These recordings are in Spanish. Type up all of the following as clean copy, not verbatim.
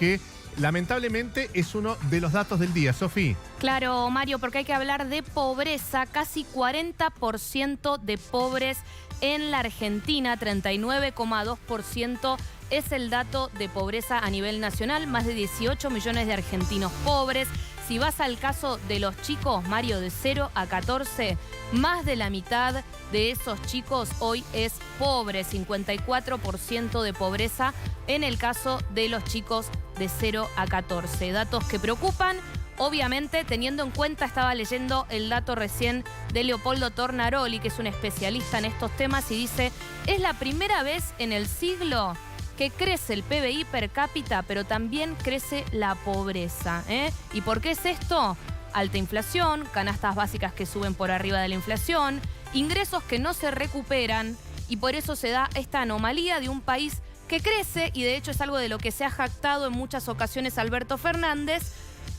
que lamentablemente es uno de los datos del día. Sofi. Claro, Mario, porque hay que hablar de pobreza. Casi 40% de pobres en la Argentina, 39,2% es el dato de pobreza a nivel nacional, más de 18 millones de argentinos pobres. Si vas al caso de los chicos, Mario, de 0 a 14, más de la mitad de esos chicos hoy es pobre, 54% de pobreza en el caso de los chicos de 0 a 14. Datos que preocupan, obviamente, teniendo en cuenta, estaba leyendo el dato recién de Leopoldo Tornaroli, que es un especialista en estos temas, y dice, es la primera vez en el siglo que crece el PBI per cápita, pero también crece la pobreza. ¿Y por qué es esto? Alta inflación, canastas básicas que suben por arriba de la inflación, ingresos que no se recuperan, y por eso se da esta anomalía de un país que crece, y de hecho es algo de lo que se ha jactado en muchas ocasiones Alberto Fernández,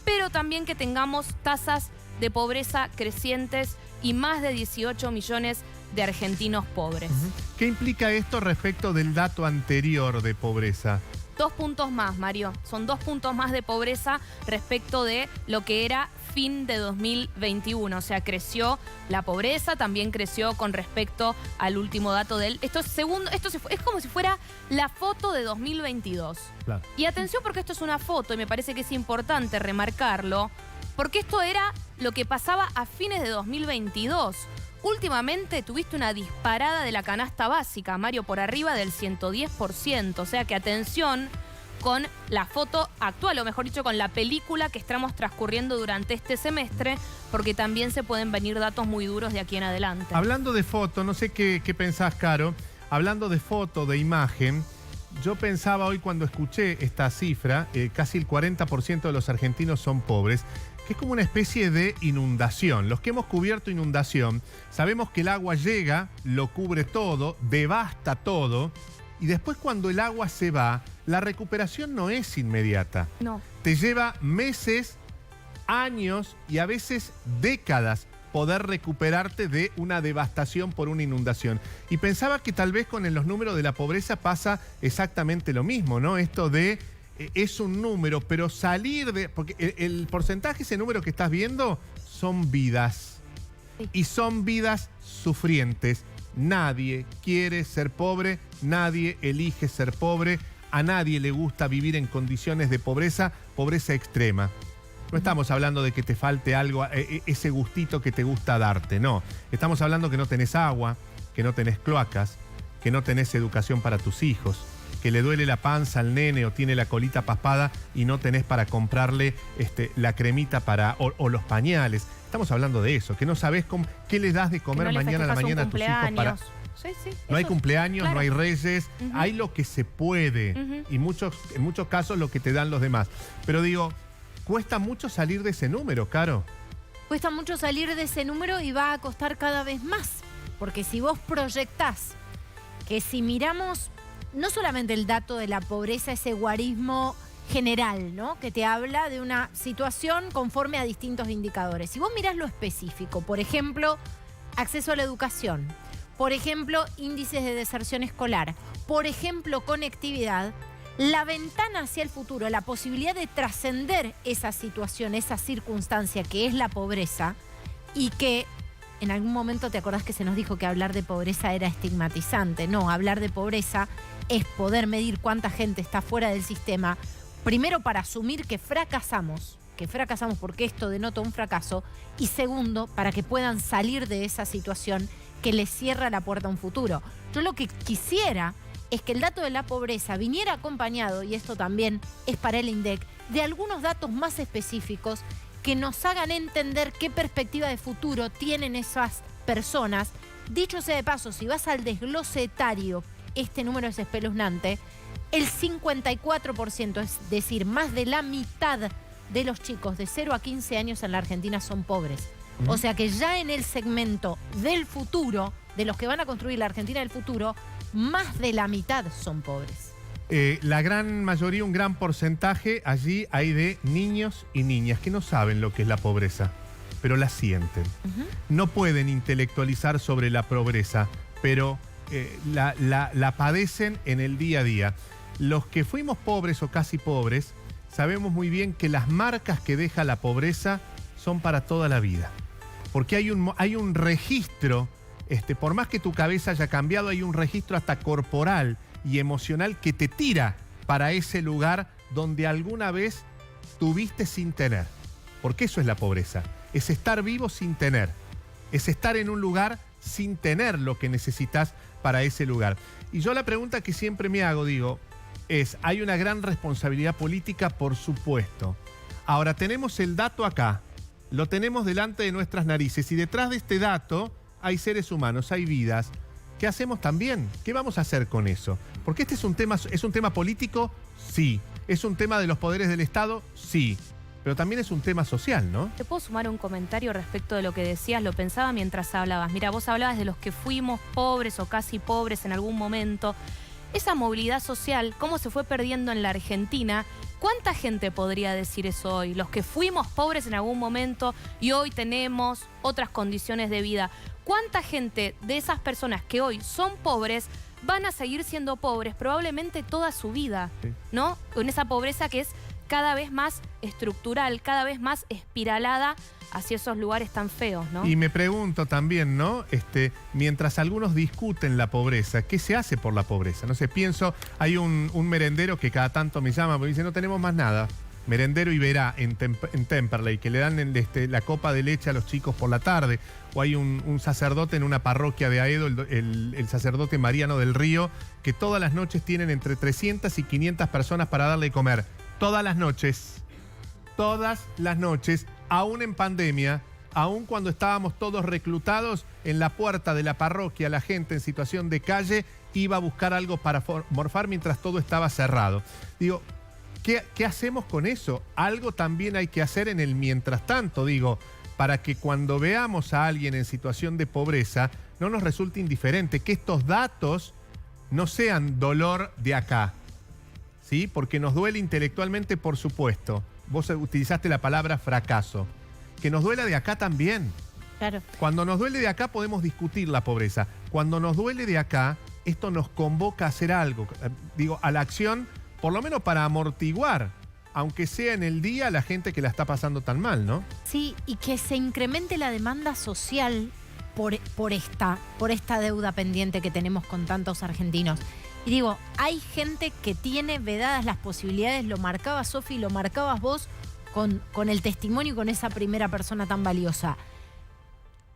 pero también que tengamos tasas de pobreza crecientes y más de 18 millones de argentinos pobres. ¿Qué implica esto respecto del dato anterior de pobreza? 2 puntos más, Mario. Son 2 puntos más de pobreza respecto de lo que era fin de 2021. O sea, creció la pobreza, también creció con respecto al último dato del... Esto es como si fuera la foto de 2022. Claro. Y atención, porque esto es una foto y me parece que es importante remarcarlo, porque esto era lo que pasaba a fines de 2022. Últimamente tuviste una disparada de la canasta básica, Mario, por arriba del 110%. O sea que atención con la foto actual, o mejor dicho, con la película que estamos transcurriendo durante este semestre, porque también se pueden venir datos muy duros de aquí en adelante. Hablando de foto, no sé qué pensás, Caro. Hablando de foto, de imagen, yo pensaba hoy cuando escuché esta cifra, casi el 40% de los argentinos son pobres, que es como una especie de inundación. Los que hemos cubierto inundación, sabemos que el agua llega, lo cubre todo, devasta todo, y después cuando el agua se va, la recuperación no es inmediata. No. Te lleva meses, años y a veces décadas poder recuperarte de una devastación por una inundación. Y pensaba que tal vez con los números de la pobreza pasa exactamente lo mismo, ¿no? Esto de... es un número, pero salir de... Porque el porcentaje, ese número que estás viendo, son vidas. Sí. Y son vidas sufrientes. Nadie quiere ser pobre, nadie elige ser pobre, a nadie le gusta vivir en condiciones de pobreza, pobreza extrema. No estamos hablando de que te falte algo, ese gustito que te gusta darte, no. Estamos hablando que no tenés agua, que no tenés cloacas, que no tenés educación para tus hijos, que le duele la panza al nene o tiene la colita paspada y no tenés para comprarle la cremita o los pañales. Estamos hablando de eso, que no sabés qué les das de comer no mañana a la mañana a tus hijos para... Sí, no hay cumpleaños, claro. no hay reyes, hay lo que se puede y en muchos casos lo que te dan los demás. Pero digo, cuesta mucho salir de ese número, Caro. Cuesta mucho salir de ese número y va a costar cada vez más. Porque si vos proyectás que si miramos no solamente el dato de la pobreza, ese guarismo general, ¿no? Que te habla de una situación conforme a distintos indicadores. Si vos mirás lo específico, por ejemplo, acceso a la educación, por ejemplo, índices de deserción escolar, por ejemplo, conectividad, la ventana hacia el futuro, la posibilidad de trascender esa situación, esa circunstancia que es la pobreza, y que en algún momento te acordás que se nos dijo que hablar de pobreza era estigmatizante. No, hablar de pobreza es poder medir cuánta gente está fuera del sistema, primero para asumir que fracasamos porque esto denota un fracaso, y segundo, para que puedan salir de esa situación que les cierra la puerta a un futuro. Yo lo que quisiera es que el dato de la pobreza viniera acompañado, y esto también es para el INDEC, de algunos datos más específicos que nos hagan entender qué perspectiva de futuro tienen esas personas. Dicho sea de paso, si vas al desglose etario, este número es espeluznante, el 54%, es decir, más de la mitad de los chicos de 0 a 15 años en la Argentina son pobres. O sea que ya en el segmento del futuro, de los que van a construir la Argentina del futuro, más de la mitad son pobres. La gran mayoría, un gran porcentaje, allí hay de niños y niñas que no saben lo que es la pobreza, pero la sienten. No pueden intelectualizar sobre la pobreza, pero la padecen en el día a día. Los que fuimos pobres o casi pobres, sabemos muy bien que las marcas que deja la pobreza son para toda la vida. Porque hay un registro, por más que tu cabeza haya cambiado, hay un registro hasta corporal y emocional que te tira para ese lugar donde alguna vez tuviste sin tener. Porque eso es la pobreza. Es estar vivo sin tener. Es estar en un lugar sin tener lo que necesitas para ese lugar. Y yo la pregunta que siempre me hago, es, ¿hay una gran responsabilidad política? Por supuesto. Ahora, tenemos el dato acá. Lo tenemos delante de nuestras narices y detrás de este dato hay seres humanos, hay vidas. ¿Qué hacemos también? ¿Qué vamos a hacer con eso? Porque este es un tema político, sí. ¿Es un tema de los poderes del Estado? Sí. Pero también es un tema social, ¿no? ¿Te puedo sumar un comentario respecto de lo que decías? Lo pensaba mientras hablabas. Mira, vos hablabas de los que fuimos pobres o casi pobres en algún momento. Esa movilidad social, ¿cómo se fue perdiendo en la Argentina? ¿Cuánta gente podría decir eso hoy? Los que fuimos pobres en algún momento y hoy tenemos otras condiciones de vida. ¿Cuánta gente de esas personas que hoy son pobres van a seguir siendo pobres probablemente toda su vida, ¿no? Con esa pobreza que es cada vez más estructural, cada vez más espiralada hacia esos lugares tan feos, ¿no? Y me pregunto también, ¿no? Mientras algunos discuten la pobreza, ¿qué se hace por la pobreza? No sé, pienso, hay un merendero que cada tanto me llama, me dice, no tenemos más nada. Merendero Iberá en Temperley, que le dan la copa de leche a los chicos por la tarde. O hay un sacerdote en una parroquia de Aedo, el sacerdote Mariano del Río, que todas las noches tienen entre 300 y 500 personas para darle de comer. Todas las noches, aún en pandemia, aún cuando estábamos todos reclutados, en la puerta de la parroquia, la gente en situación de calle iba a buscar algo para morfar mientras todo estaba cerrado. Digo, ¿qué hacemos con eso? Algo también hay que hacer en el mientras tanto, para que cuando veamos a alguien en situación de pobreza no nos resulte indiferente, que estos datos no sean dolor de acá. ¿Sí? Porque nos duele intelectualmente, por supuesto. Vos utilizaste la palabra fracaso. Que nos duela de acá también. Claro. Cuando nos duele de acá podemos discutir la pobreza. Cuando nos duele de acá, esto nos convoca a hacer algo. A la acción, por lo menos para amortiguar, aunque sea en el día, a la gente que la está pasando tan mal, ¿no? Sí, y que se incremente la demanda social por esta deuda pendiente que tenemos con tantos argentinos. Y hay gente que tiene vedadas las posibilidades, lo marcaba Sofi, lo marcabas vos con el testimonio y con esa primera persona tan valiosa.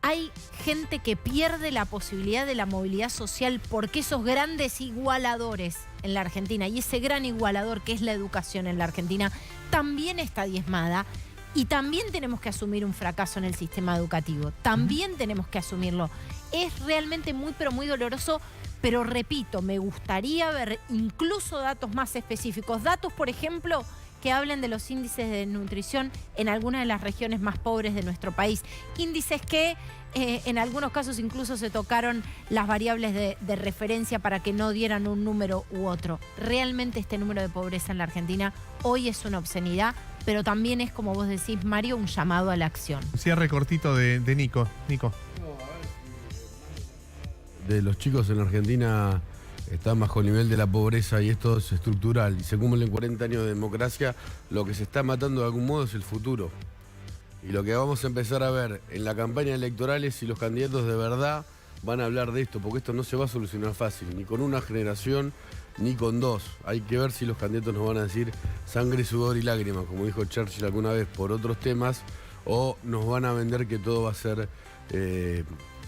Hay gente que pierde la posibilidad de la movilidad social porque esos grandes igualadores en la Argentina y ese gran igualador que es la educación en la Argentina también está diezmada y también tenemos que asumir un fracaso en el sistema educativo. También tenemos que asumirlo. Es realmente muy, pero muy doloroso. Pero repito, me gustaría ver incluso datos más específicos. Datos, por ejemplo, que hablen de los índices de nutrición en algunas de las regiones más pobres de nuestro país. Índices que en algunos casos incluso se tocaron las variables de referencia para que no dieran un número u otro. Realmente este número de pobreza en la Argentina hoy es una obscenidad, pero también es, como vos decís, Mario, un llamado a la acción. Cierre cortito de Nico. Nico. De los chicos en Argentina están bajo el nivel de la pobreza y esto es estructural. Y se cumplen 40 años de democracia, lo que se está matando de algún modo es el futuro. Y lo que vamos a empezar a ver en la campaña electoral es si los candidatos de verdad van a hablar de esto, porque esto no se va a solucionar fácil, ni con una generación, ni con dos. Hay que ver si los candidatos nos van a decir sangre, sudor y lágrimas, como dijo Churchill alguna vez, por otros temas, o nos van a vender que todo va a ser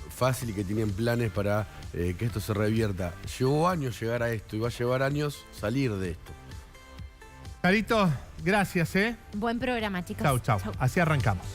fácil y que tienen planes para que esto se revierta. Llevó años llegar a esto y va a llevar años salir de esto. Carito, gracias, Buen programa, chicos. Chau. Así arrancamos.